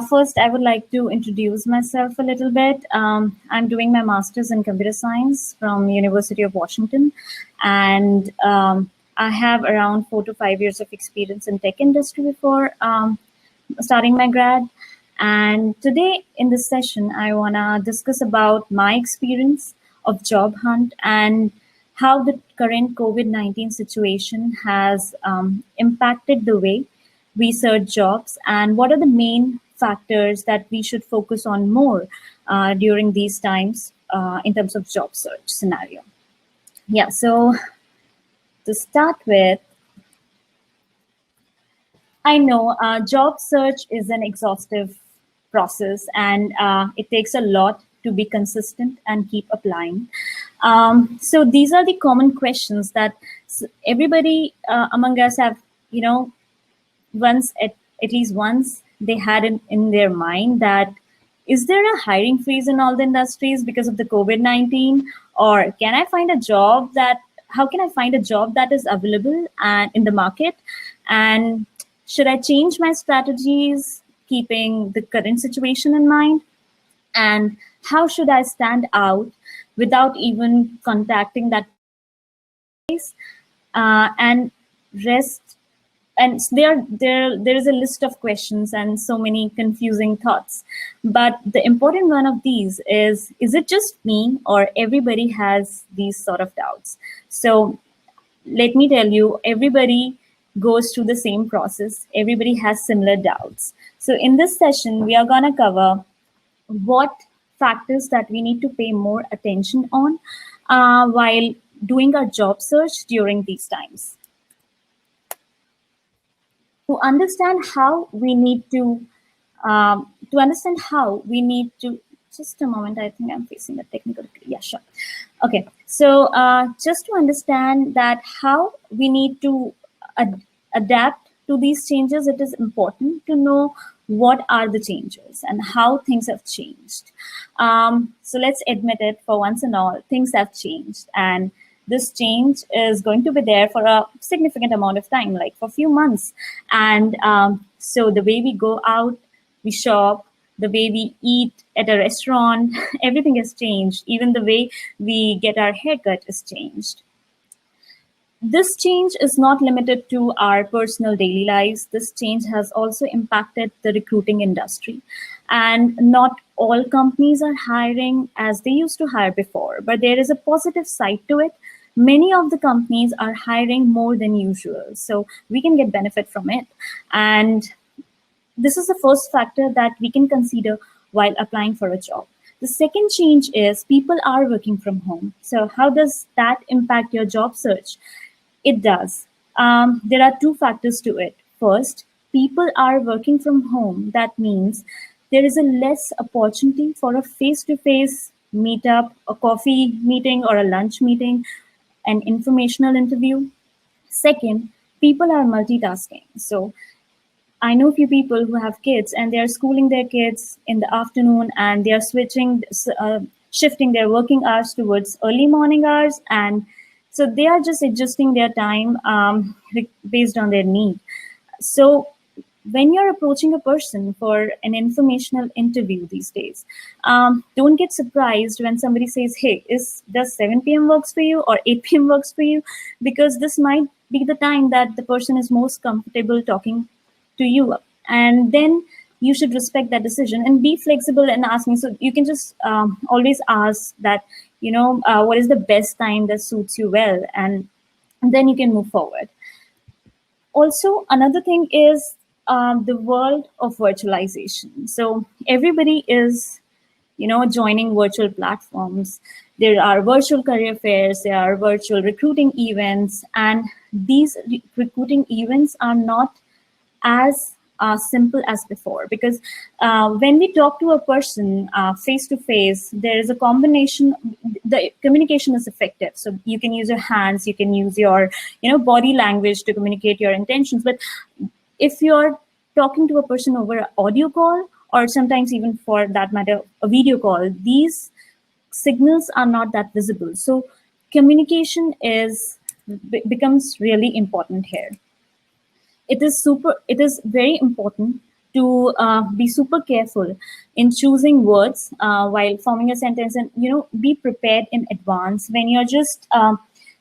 First, I would like to introduce myself a little bit. I'm doing my master's in computer science from University of Washington, and I have around 4 to 5 years of experience in tech industry before starting my grad. And today in this session, I want to discuss about my experience of job hunt and how the current COVID-19 situation has impacted the way we search jobs and what are the main factors that we should focus on more during these times in terms of job search scenario. Yeah, so to start with, I know job search is an exhaustive process and it takes a lot to be consistent and keep applying. So these are the common questions that everybody among us have, once at least once they had in their mind that is there a hiring freeze in all the industries because of the COVID-19, or can I find a job that how can I find a job that is available and in the market, and should I change my strategies keeping the current situation in mind, and how should I stand out without even contacting that place, and rest. And there is a list of questions and so many confusing thoughts, but the important one of these is it just me or everybody has these sort of doubts? So let me tell you, everybody goes through the same process, everybody has similar doubts. So in this session we are going to cover what factors that we need to pay more attention on while doing our job search during these times. To understand how we need to just a moment, I think I'm facing a technical, yeah, sure. Okay, so just to understand that how we need to adapt to these changes, it is important to know what are the changes and how things have changed. So let's admit it, for once and all, things have changed, and this change is going to be there for a significant amount of time, like for a few months. And so the way we go out, we shop, the way we eat at a restaurant, everything has changed. Even the way we get our haircut is changed. This change is not limited to our personal daily lives. This change has also impacted the recruiting industry. And not all companies are hiring as they used to hire before, but there is a positive side to it. Many of the companies are hiring more than usual, so we can get benefit from it. And this is the first factor that we can consider while applying for a job. The second change is people are working from home. So how does that impact your job search? It does. There are two factors to it. First, people are working from home. That means there is a less opportunity for a face-to-face meetup, a coffee meeting or a lunch meeting, an informational interview. Second, people are multitasking. So I know a few people who have kids and they are schooling their kids in the afternoon, and they are shifting their working hours towards early morning hours. And so they are just adjusting their time based on their need. So when you're approaching a person for an informational interview these days, don't get surprised when somebody says, hey, does 7 p.m. works for you or 8 p.m. works for you? Because this might be the time that the person is most comfortable talking to you. And then you should respect that decision and be flexible and asking. So you can just always ask that, what is the best time that suits you well? And then you can move forward. Also, another thing is the world of virtualization. So everybody is, joining virtual platforms. There are virtual career fairs, there are virtual recruiting events, and these recruiting events are not as simple as before, because when we talk to a person face to face, there is a combination. The communication is effective, so you can use your hands, you can use your body language to communicate your intentions. But if you're talking to a person over an audio call, or sometimes even for that matter a video call, these signals are not that visible. So communication becomes really important here. It is very important to be super careful in choosing words while forming a sentence, and be prepared in advance. When you're just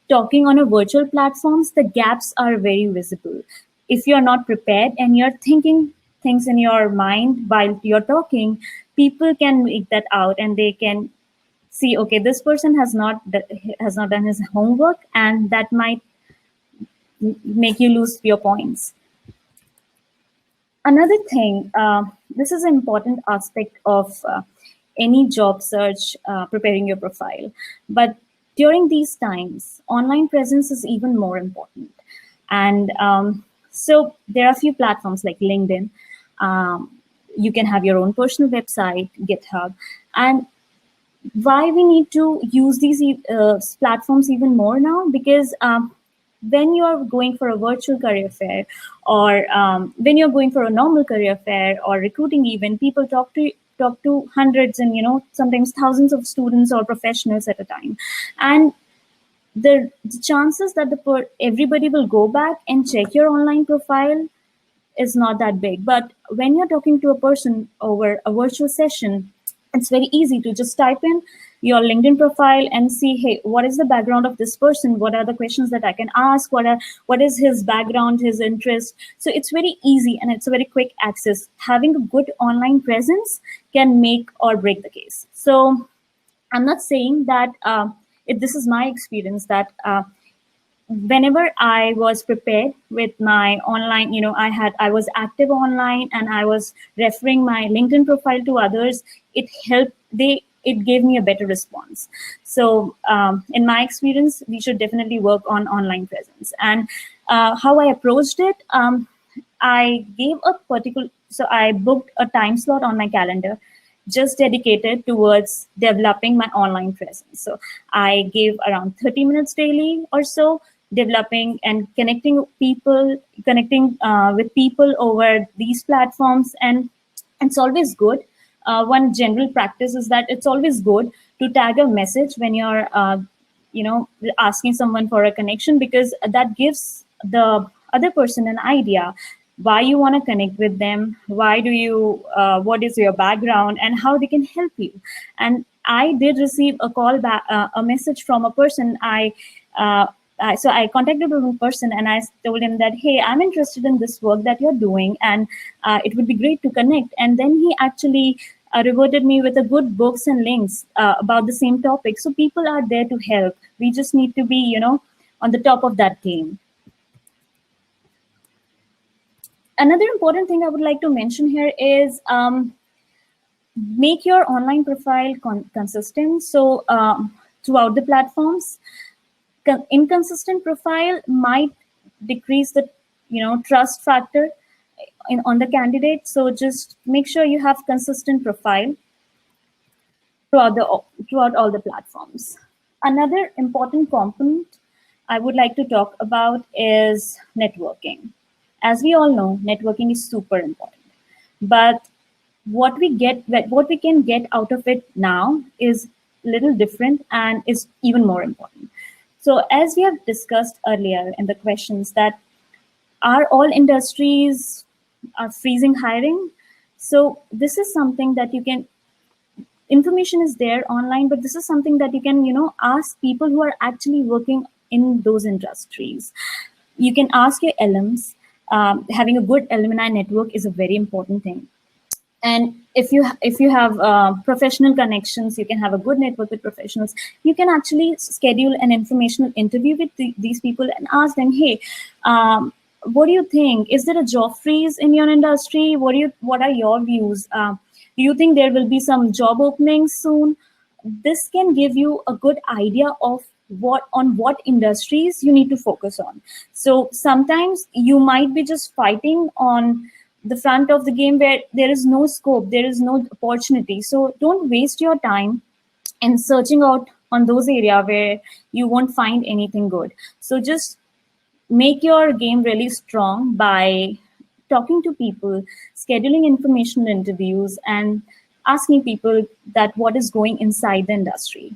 talking on a virtual platforms, the gaps are very visible. If you're not prepared and you're thinking things in your mind while you're talking, people can make that out, and they can see, okay, this person has not done his homework, and that might make you lose your points. Another thing, this is an important aspect of any job search, preparing your profile. But during these times, online presence is even more important. And so there are a few platforms like LinkedIn. Um, you can have your own personal website, GitHub, and why we need to use these platforms even more now, because when you are going for a virtual career fair, or when you're going for a normal career fair or recruiting event, people talk to hundreds and sometimes thousands of students or professionals at a time, and the chances that everybody will go back and check your online profile is not that big. But when you're talking to a person over a virtual session, it's very easy to just type in your LinkedIn profile and see, hey, what is the background of this person? What are the questions that I can ask? What is his background, his interest? So it's very easy and it's a very quick access. Having a good online presence can make or break the case. So I'm not saying that this is my experience, that whenever I was prepared with my online, I was active online and I was referring my LinkedIn profile to others, it gave me a better response. So in my experience, we should definitely work on online presence. And how I approached it, so I booked a time slot on my calendar just dedicated towards developing my online presence. So I gave around 30 minutes daily or so, developing and connecting with people over these platforms. And it's always good. One general practice is that it's always good to tag a message when you're asking someone for a connection, because that gives the other person an idea why you want to connect with them, what is your background, and how they can help you. And I did receive a call back, a message from a person. So I contacted one person and I told him that, hey, I'm interested in this work that you're doing, and it would be great to connect. And then he actually reverted me with a good books and links about the same topic. So people are there to help. We just need to be, on the top of that game. Another important thing I would like to mention here is make your online profile consistent. So throughout the platforms, inconsistent profile might decrease the trust factor on the candidate. So just make sure you have consistent profile throughout all the platforms. Another important component I would like to talk about is networking. As we all know, networking is super important. But what we can get out of it now is a little different and is even more important. So as we have discussed earlier in the questions, that are all industries are freezing hiring? So this is something that you can, information is there online, but this is something that you can, ask people who are actually working in those industries. You can ask your alums. Having a good alumni network is a very important thing. And if you have professional connections, you can have a good network with professionals. You can actually schedule an informational interview with these people and ask them, hey, what do you think? Is there a job freeze in your industry? What are your views? Do you think there will be some job openings soon? This can give you a good idea of what industries you need to focus on. So sometimes you might be just fighting on the front of the game where there is no scope, there is no opportunity. So don't waste your time in searching out on those areas where you won't find anything good. So just make your game really strong by talking to people, scheduling informational interviews, and asking people that what is going inside the industry.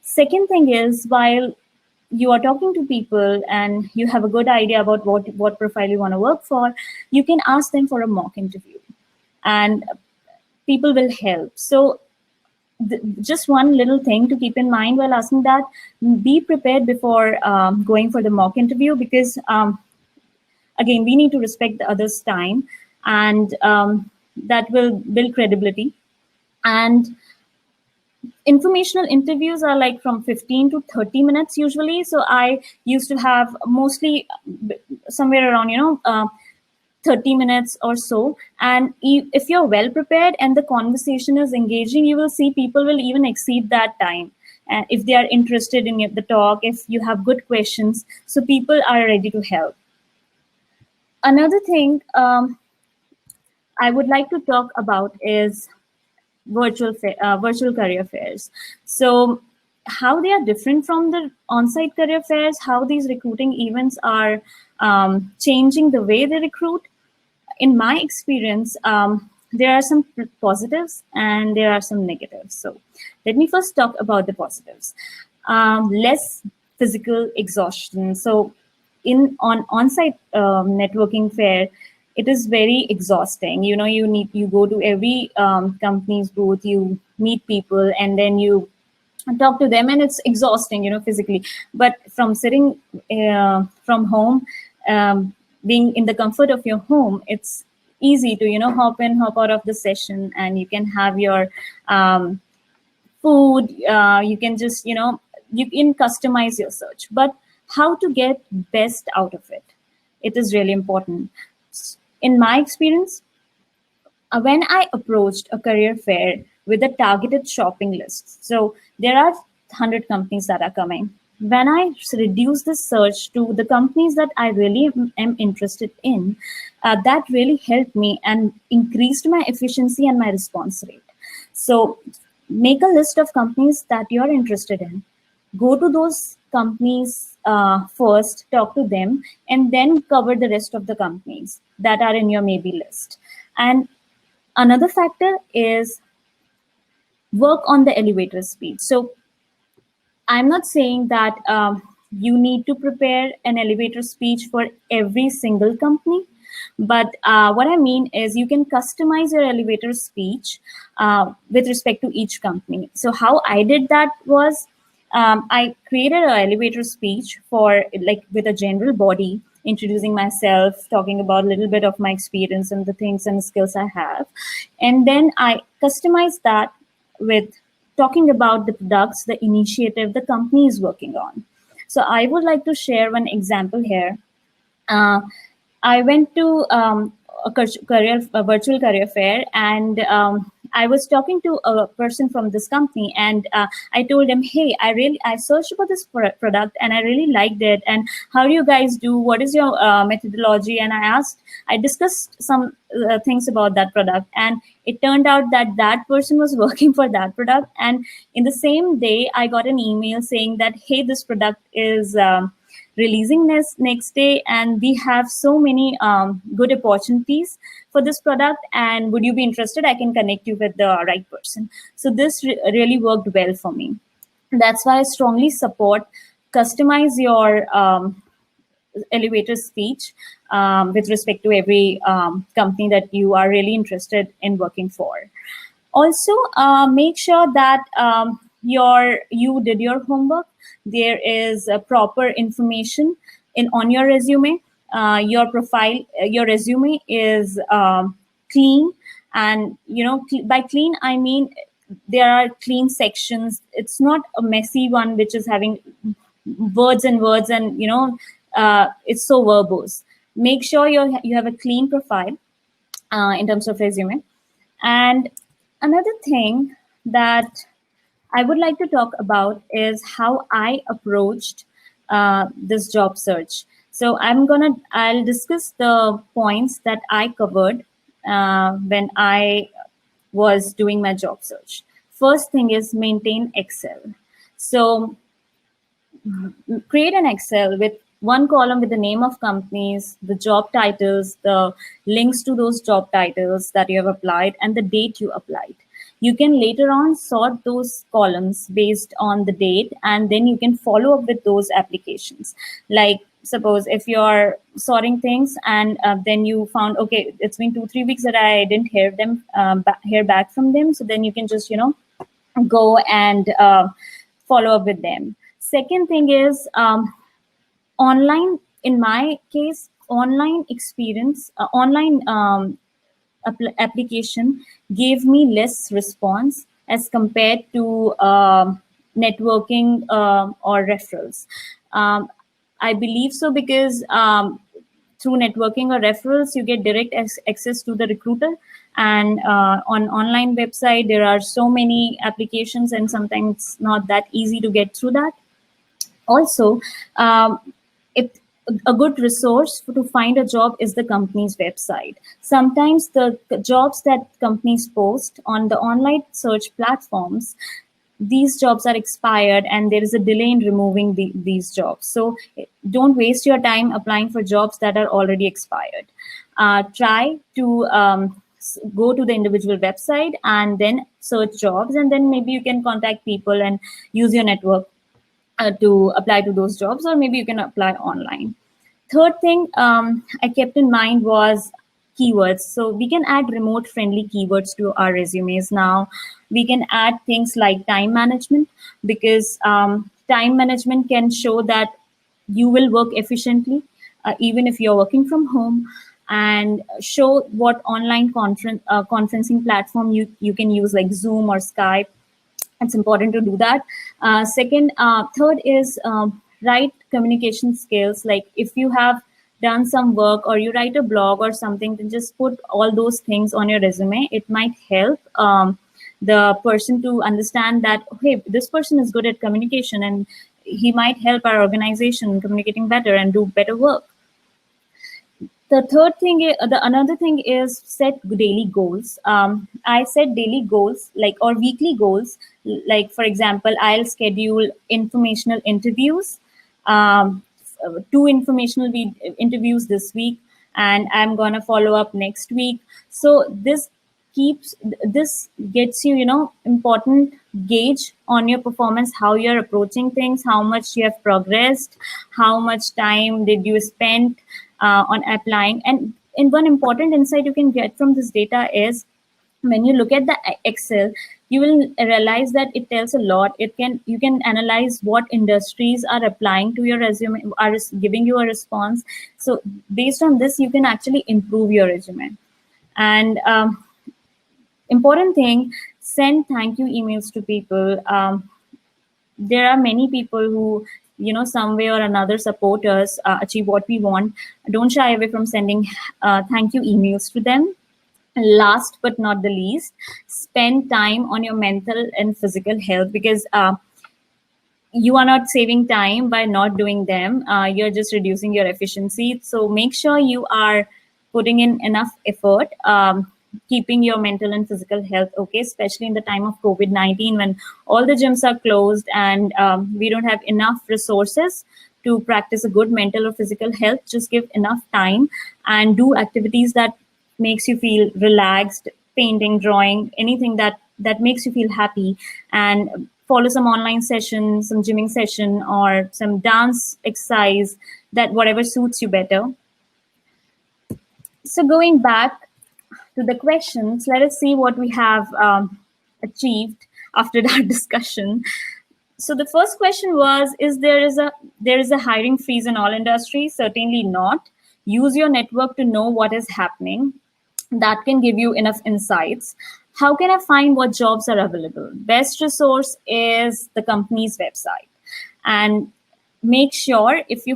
Second thing is, while you are talking to people and you have a good idea about what profile you want to work for, you can ask them for a mock interview. and people will help. So just one little thing to keep in mind while asking that: be prepared before going for the mock interview, because again, we need to respect the other's time, and that will build credibility. And informational interviews are like from 15 to 30 minutes usually. So I used to have mostly somewhere around 30 minutes or so. And if you're well prepared and the conversation is engaging, you will see people will even exceed that time. And if they are interested in the talk, if you have good questions, so people are ready to help. Another thing I would like to talk about is virtual career fairs. So how they are different from the on-site career fairs, how these recruiting events are changing the way they recruit. In my experience, there are some positives and there are some negatives. So let me first talk about the positives. Less physical exhaustion. So on-site networking fair, it is very exhausting. You go to every company's booth, you meet people, and then you talk to them, and it's exhausting, physically. But from sitting from home, being in the comfort of your home, it's easy to hop in, hop out of the session, and you can have your food. You can just you can customize your search. But how to get best out of it, it is really important. In my experience, when I approached a career fair with a targeted shopping list, so there are 100 companies that are coming. When I reduce the search to the companies that I really am interested in, that really helped me and increased my efficiency and my response rate. So make a list of companies that you're interested in. Go to those companies first, talk to them, and then cover the rest of the companies that are in your maybe list. And another factor is work on the elevator speed. So I'm not saying that you need to prepare an elevator speech for every single company, but what I mean is you can customize your elevator speech with respect to each company. So how I did that was I created an elevator speech for like with a general body, introducing myself, talking about a little bit of my experience and the things and skills I have. And then I customized that with talking about the products, the initiative the company is working on. So I would like to share one example here. Uh, I went to a virtual career fair, and I was talking to a person from this company, and I told him, "Hey, I searched for this product, and I really liked it. And how do you guys do? What is your methodology?" And I discussed some things about that product, and it turned out that that person was working for that product. And in the same day, I got an email saying that, "Hey, this product is." Releasing next day, and we have so many good opportunities for this product, and would you be interested? I can connect you with the right person." So this really worked well for me. That's why I strongly support customize your elevator speech with respect to every company that you are really interested in working for. Also, make sure that you did your homework. There is proper information on your resume. Your profile, your resume is clean, and by clean I mean there are clean sections. It's not a messy one which is having words and words, and it's so verbose. Make sure you have a clean profile in terms of resume. And another thing that I would like to talk about is how I approached this job search. So I'll discuss the points that I covered when I was doing my job search. First thing is maintain Excel. So create an Excel with one column with the name of companies, the job titles, the links to those job titles that you have applied, and the date you applied. You can later on sort those columns based on the date, and then you can follow up with those applications. Like suppose if you're sorting things and then you found, okay, it's been 2-3 weeks that I didn't hear back from them, so then you can just go and follow up with them. Second thing is, online, in my case, online experience, online application gave me less response as compared to networking or referrals. Um, I believe so because through networking or referrals, you get direct access to the recruiter. And on online website, there are so many applications, and sometimes it's not that easy to get through that. Also, it a good resource to find a job is the company's website. Sometimes the jobs that companies post on the online search platforms, these jobs are expired and there is a delay in removing these jobs. So don't waste your time applying for jobs that are already expired. Try to go to the individual website and then search jobs, and then maybe you can contact people and use your network to apply to those jobs, or maybe you can apply online. Third thing I kept in mind was keywords. So we can add remote friendly keywords to our resumes now. We can add things like time management, because time management can show that you will work efficiently even if you're working from home, and show what online conferencing platform you can use, like Zoom or Skype. It's important to do that. Third is write communication skills. Like if you have done some work or you write a blog or something, then just put all those things on your resume. It might help the person to understand that, hey, this person is good at communication, and he might help our organization communicating better and do better work. The another thing is set daily goals. I set daily goals, like, or weekly goals. Like for example, I'll schedule informational interviews, um, two interviews this week, and I'm gonna follow up next week. So this gets you, important gauge on your performance, how you're approaching things, how much you have progressed, how much time did you spend on applying. And one important insight you can get from this data is, when you look at the Excel, you will realize that it tells a lot. You can analyze what industries are applying to your resume, are giving you a response. So based on this, you can actually improve your resume. And important thing, send thank you emails to people. There are many people who, some way or another support us achieve what we want. Don't shy away from sending thank you emails to them. Last but not the least, spend time on your mental and physical health, because you are not saving time by not doing them. You're just reducing your efficiency. So make sure you are putting in enough effort, keeping your mental and physical health okay, especially in the time of COVID-19, when all the gyms are closed and we don't have enough resources to practice a good mental or physical health. Just give enough time and do activities that makes you feel relaxed, painting, drawing, anything that makes you feel happy, and follow some online session, some gymming session, or some dance exercise, that whatever suits you better. So going back to the questions, let us see what we have achieved after that discussion. So the first question was, there is a hiring freeze in all industries? Certainly not. Use your network to know what is happening. That can give you enough insights. How can I find what jobs are available? Best resource is the company's website. And make sure, if you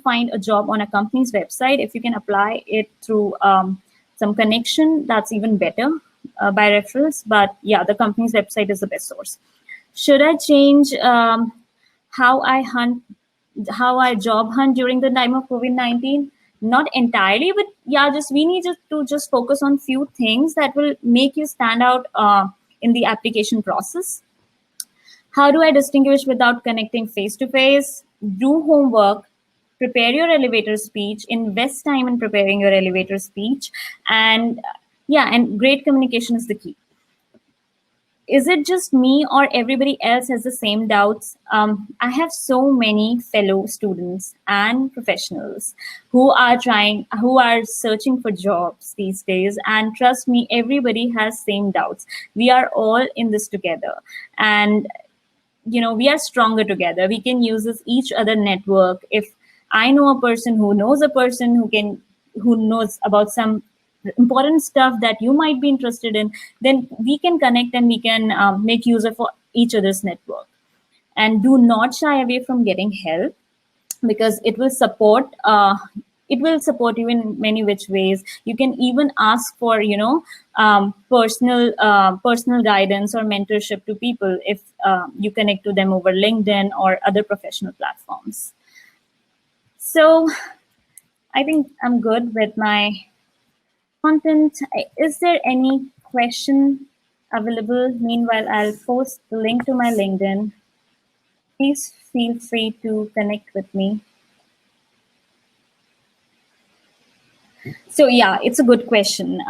find a job on a company's website, if you can apply it through some connection, that's even better, by referrals. But yeah, the company's website is the best source. Should I change how I job hunt during the time of COVID-19? Not entirely, but yeah, we need to just focus on few things that will make you stand out in the application process. How do I distinguish without connecting face to face? Do homework, prepare your elevator speech, invest time in preparing your elevator speech, and yeah, and great communication is the key. is it just me or everybody else has the same doubts? I have so many fellow students and professionals who are searching for jobs these days. And trust me, everybody has same doubts. We are all in this together. And we are stronger together. We can use this each other network. If I know a person who knows a person who knows about some important stuff that you might be interested in, then we can connect and we can make use of each other's network. And do not shy away from getting help, because it will support you in many which ways. You can even ask for personal guidance or mentorship to people if you connect to them over LinkedIn or other professional platforms. So I think I'm good with my content. Is there any question available? Meanwhile, I'll post the link to my LinkedIn. Please feel free to connect with me. So yeah, it's a good question.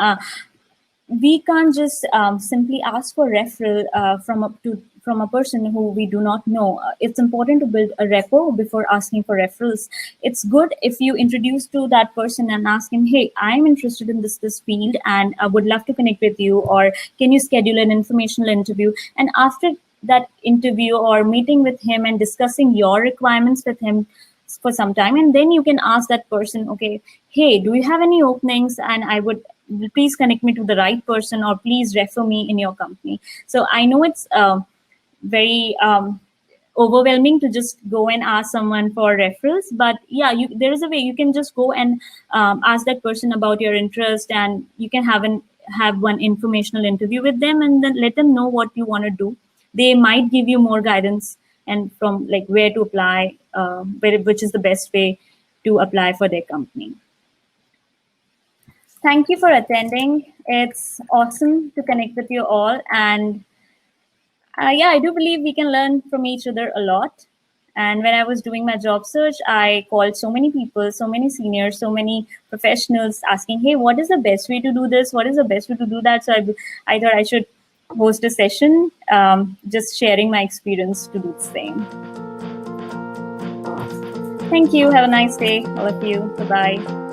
We can't just simply ask for referral from a person who we do not know. It's important to build a rapport before asking for referrals. It's good if you introduce to that person and ask him, hey, I'm interested in this field and I would love to connect with you, or can you schedule an informational interview? And after that interview or meeting with him and discussing your requirements with him for some time, and then you can ask that person, okay, hey, do you have any openings, and I would please connect me to the right person, or please refer me in your company. So I know it's very overwhelming to just go and ask someone for referrals, but yeah, there is a way you can just go and ask that person about your interest, and you can have one informational interview with them, and then let them know what you want to do. They might give you more guidance and from like where to apply, which is the best way to apply for their company. Thank you for attending. It's awesome to connect with you all. And yeah, I do believe we can learn from each other a lot. And when I was doing my job search, I called so many people, so many seniors, so many professionals asking, hey, what is the best way to do this? What is the best way to do that? So I thought I should host a session, just sharing my experience to do the same. Thank you. Have a nice day, all of you. Bye-bye.